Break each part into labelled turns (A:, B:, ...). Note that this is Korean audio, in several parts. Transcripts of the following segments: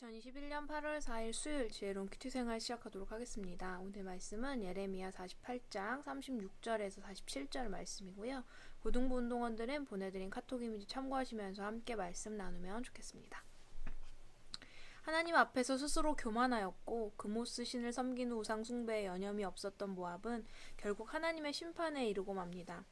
A: 2021년 8월 4일 수요일 지혜로운 큐티 생활 시작하도록 하겠습니다. 오늘 말씀은 예레미야 48장 36절에서 47절 말씀이고요. 고등부 운동원들은 보내드린 카톡 이미지 참고하시면서 함께 말씀 나누면 좋겠습니다. 하나님 앞에서 스스로 교만하였고 그모스 신을 섬기는 우상 숭배에 여념이 없었던 모압은 결국 하나님의 심판에 이르고 맙니다.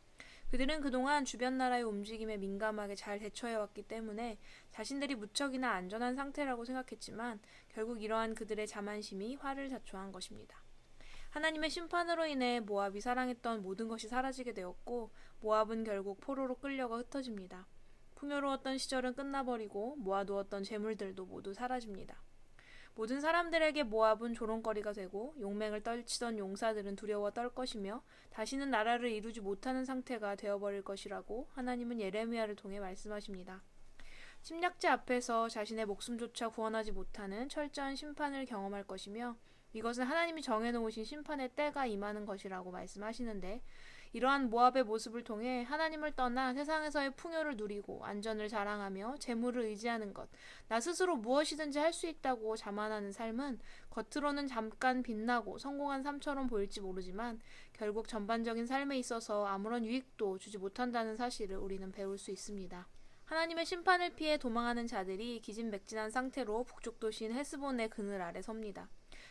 A: 그들은 그동안 주변 나라의 움직임에 민감하게 잘 대처해왔기 때문에 자신들이 무척이나 안전한 상태라고 생각했지만 결국 이러한 그들의 자만심이 화를 자초한 것입니다. 하나님의 심판으로 인해 모압이 사랑했던 모든 것이 사라지게 되었고 모압은 결국 포로로 끌려가 흩어집니다. 풍요로웠던 시절은 끝나버리고 모아두었던 재물들도 모두 사라집니다. 모든 사람들에게 모압은 조롱거리가 되고 용맹을 떨치던 용사들은 두려워 떨 것이며 다시는 나라를 이루지 못하는 상태가 되어버릴 것이라고 하나님은 예레미야를 통해 말씀하십니다. 침략자 앞에서 자신의 목숨조차 구원하지 못하는 철저한 심판을 경험할 것이며 이것은 하나님이 정해놓으신 심판의 때가 임하는 것이라고 말씀하시는데 이러한 모압의 모습을 통해 하나님을 떠나 세상에서의 풍요를 누리고 안전을 자랑하며 재물을 의지하는 것, 나 스스로 무엇이든지 할 수 있다고 자만하는 삶은 겉으로는 잠깐 빛나고 성공한 삶처럼 보일지 모르지만 결국 전반적인 삶에 있어서 아무런 유익도 주지 못한다는 사실을 우리는 배울 수 있습니다. 하나님의 심판을 피해 도망하는 자들이 기진맥진한 상태로 북쪽 도시인 헤스본의 그늘 아래 섭니다.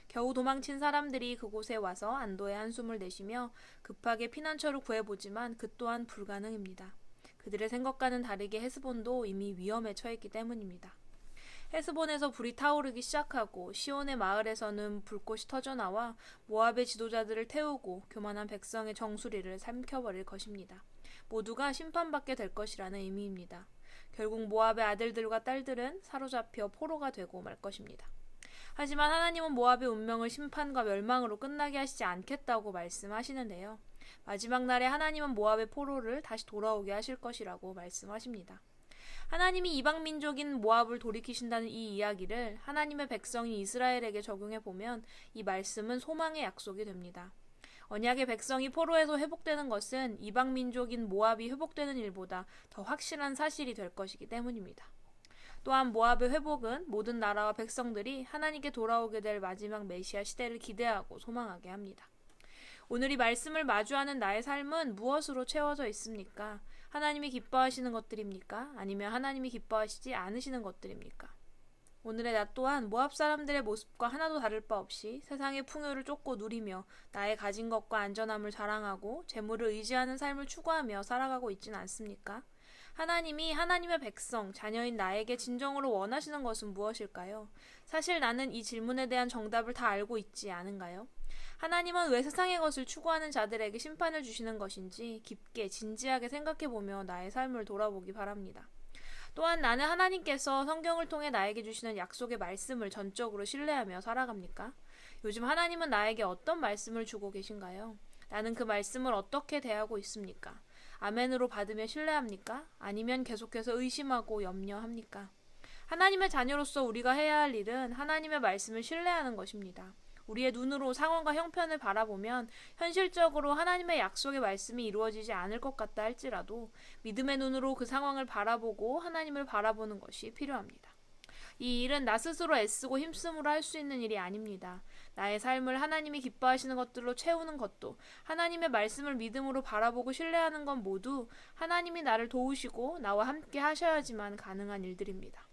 A: 겨우 도망친 사람들이 그곳에 와서 안도의 한숨을 내쉬며 급하게 피난처를 구해보지만 그 또한 불가능입니다. 그들의 생각과는 다르게 헤스본도 이미 위험에 처했기 때문입니다. 헤스본에서 불이 타오르기 시작하고 시온의 마을에서는 불꽃이 터져나와 모압의 지도자들을 태우고 교만한 백성의 정수리를 삼켜버릴 것입니다. 모두가 심판받게 될 것이라는 의미입니다. 결국 모압의 아들들과 딸들은 사로잡혀 포로가 되고 말 것입니다. 하지만 하나님은 모압의 운명을 심판과 멸망으로 끝나게 하시지 않겠다고 말씀하시는데요. 마지막 날에 하나님은 모압의 포로를 다시 돌아오게 하실 것이라고 말씀하십니다. 하나님이 이방 민족인 모압을 돌이키신다는 이 이야기를 하나님의 백성인 이스라엘에게 적용해보면 이 말씀은 소망의 약속이 됩니다. 언약의 백성이 포로에서 회복되는 것은 이방 민족인 모압이 회복되는 일보다 더 확실한 사실이 될 것이기 때문입니다. 또한 모압의 회복은 모든 나라와 백성들이 하나님께 돌아오게 될 마지막 메시아 시대를 기대하고 소망하게 합니다. 오늘 이 말씀을 마주하는 나의 삶은 무엇으로 채워져 있습니까? 하나님이 기뻐하시는 것들입니까? 아니면 하나님이 기뻐하시지 않으시는 것들입니까? 오늘의 나 또한 모압 사람들의 모습과 하나도 다를 바 없이 세상의 풍요를 쫓고 누리며 나의 가진 것과 안전함을 자랑하고 재물을 의지하는 삶을 추구하며 살아가고 있지는 않습니까? 하나님이 하나님의 백성, 자녀인 나에게 진정으로 원하시는 것은 무엇일까요? 사실 나는 이 질문에 대한 정답을 다 알고 있지 않은가요? 하나님은 왜 세상의 것을 추구하는 자들에게 심판을 주시는 것인지 깊게 진지하게 생각해보며 나의 삶을 돌아보기 바랍니다. 또한 나는 하나님께서 성경을 통해 나에게 주시는 약속의 말씀을 전적으로 신뢰하며 살아갑니까? 요즘 하나님은 나에게 어떤 말씀을 주고 계신가요? 나는 그 말씀을 어떻게 대하고 있습니까? 아멘으로 받으며 신뢰합니까? 아니면 계속해서 의심하고 염려합니까? 하나님의 자녀로서 우리가 해야 할 일은 하나님의 말씀을 신뢰하는 것입니다. 우리의 눈으로 상황과 형편을 바라보면 현실적으로 하나님의 약속의 말씀이 이루어지지 않을 것 같다 할지라도 믿음의 눈으로 그 상황을 바라보고 하나님을 바라보는 것이 필요합니다. 이 일은 나 스스로 애쓰고 힘쓰므로 할 수 있는 일이 아닙니다. 나의 삶을 하나님이 기뻐하시는 것들로 채우는 것도 하나님의 말씀을 믿음으로 바라보고 신뢰하는 건 모두 하나님이 나를 도우시고 나와 함께 하셔야지만 가능한 일들입니다.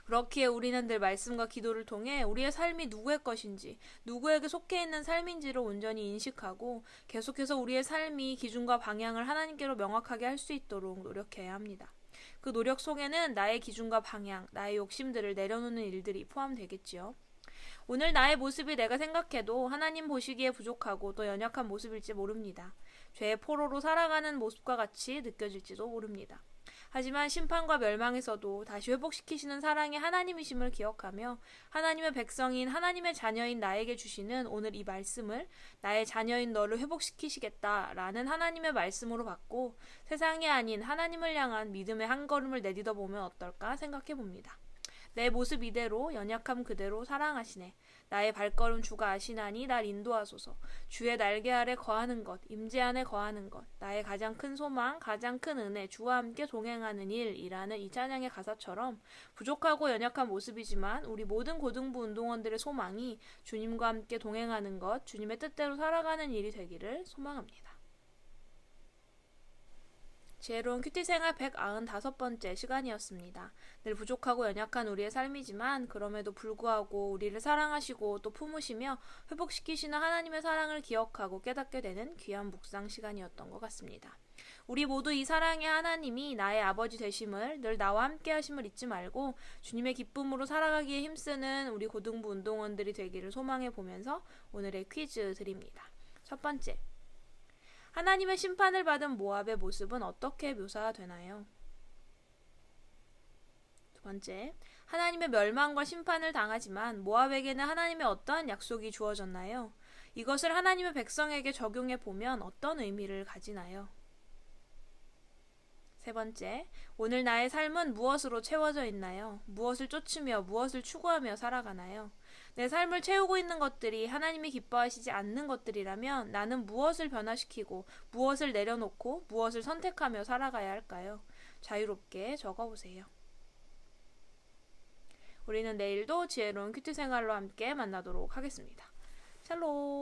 A: 그렇기에 우리는 늘 말씀과 기도를 통해 우리의 삶이 누구의 것인지, 누구에게 속해 있는 삶인지를 온전히 인식하고 계속해서 우리의 삶이 기준과 방향을 하나님께로 명확하게 할 수 있도록 노력해야 합니다. 그 노력 속에는 나의 기준과 방향, 나의 욕심들을 내려놓는 일들이 포함되겠지요. 오늘 나의 모습이 내가 생각해도 하나님 보시기에 부족하고 또 연약한 모습일지 모릅니다. 죄의 포로로 살아가는 모습과 같이 느껴질지도 모릅니다. 하지만 심판과 멸망에서도 다시 회복시키시는 사랑의 하나님이심을 기억하며 하나님의 백성인 하나님의 자녀인 나에게 주시는 오늘 이 말씀을 나의 자녀인 너를 회복시키시겠다라는 하나님의 말씀으로 받고 세상이 아닌 하나님을 향한 믿음의 한 걸음을 내딛어 보면 어떨까 생각해 봅니다. 내 모습 이대로 연약함 그대로 사랑하시네. 나의 발걸음 주가 아시나니 날 인도하소서. 주의 날개 아래 거하는 것, 임재 안에 거하는 것, 나의 가장 큰 소망, 가장 큰 은혜, 주와 함께 동행하는 일이라는 이 찬양의 가사처럼 부족하고 연약한 모습이지만 우리 모든 고등부 운동원들의 소망이 주님과 함께 동행하는 것, 주님의 뜻대로 살아가는 일이 되기를 소망합니다. 지혜로운 큐티 생활 195번째 시간이었습니다. 늘 부족하고 연약한 우리의 삶이지만 그럼에도 불구하고 우리를 사랑하시고 또 품으시며 회복시키시는 하나님의 사랑을 기억하고 깨닫게 되는 귀한 묵상 시간이었던 것 같습니다. 우리 모두 이 사랑의 하나님이 나의 아버지 되심을, 늘 나와 함께 하심을 잊지 말고 주님의 기쁨으로 살아가기에 힘쓰는 우리 고등부 운동원들이 되기를 소망해 보면서 오늘의 퀴즈 드립니다. 첫 번째, 하나님의 심판을 받은 모압의 모습은 어떻게 묘사되나요? 두 번째, 하나님의 멸망과 심판을 당하지만 모압에게는 하나님의 어떠한 약속이 주어졌나요? 이것을 하나님의 백성에게 적용해 보면 어떤 의미를 가지나요? 세 번째, 오늘 나의 삶은 무엇으로 채워져 있나요? 무엇을 쫓으며 무엇을 추구하며 살아가나요? 내 삶을 채우고 있는 것들이 하나님이 기뻐하시지 않는 것들이라면 나는 무엇을 변화시키고 무엇을 내려놓고 무엇을 선택하며 살아가야 할까요? 자유롭게 적어보세요. 우리는 내일도 지혜로운 큐티 생활로 함께 만나도록 하겠습니다. 샬롬.